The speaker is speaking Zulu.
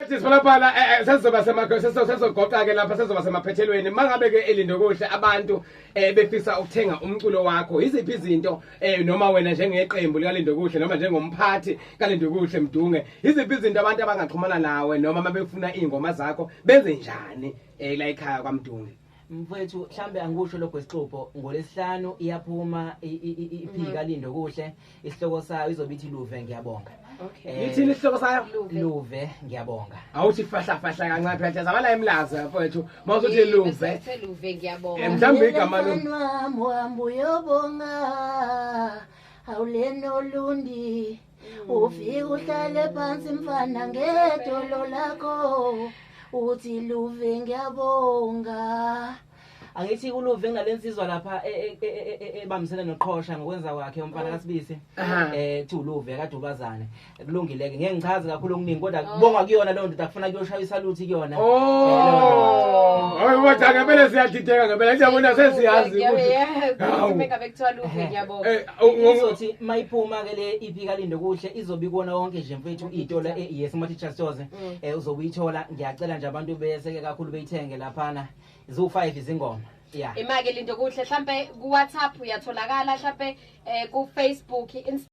Sibona phala sesizoba sezogoqa ke lapha sezoba semaphethelweni mangabe ke elindo kuhle abantu befisa ukuthenga umculo wakho iziphi izinto noma wena njengeqembu likalindo kuhle noma njengomphathi kalindo kuhle Mdunge iziphi izinto abantu abangaxhumana nawe noma mabefuna ingoma zakho benze njani la ekhaya kwaMdunge mfowethu mhlambe angisho lokho esixoxo ngolesihlanu iyaphuma iphika lindo kuhle isihloko sayo izobithi Luve ngiyabonga yithini isihloko sayo Luve ngiyabonga awuthi fahla kancane phela zabala emlaza mfowethu mawuzothi Luve Luve ngiyabonga mhlambe igama lo wami uyobonga awuleno lundi ufika uhlale phansi mfana ngedolo lakho uthi Luve ngiyabonga angithi uLuve nginalensizwa lapha ebambisene noqhosha ngokwenza kwakhe umfana kaSibisi thi uLuve kade ubazane kulungileke ngeke ngichaze kakhulu okuningi kodwa kubonga kuyona leyo ndoda akufuna kuyoshaya isaluthi kuyona hayi wathi ngempela siyadideka ngempela ngiyabona sesiyazi ukuthi meka bekuthiwa Luve ngiyabonga izothi mayiphuma ke le iphika lindo kuhle izobe ikona wonke nje mfethu itola yes Teachers Stores uzobuyithola ngiyacela nje abantu beseke kakhulu beyithenge laphana zo5 izingoma imake lindo kuhle mhlambe ku WhatsApp uyatholakala mhlambe ku Facebook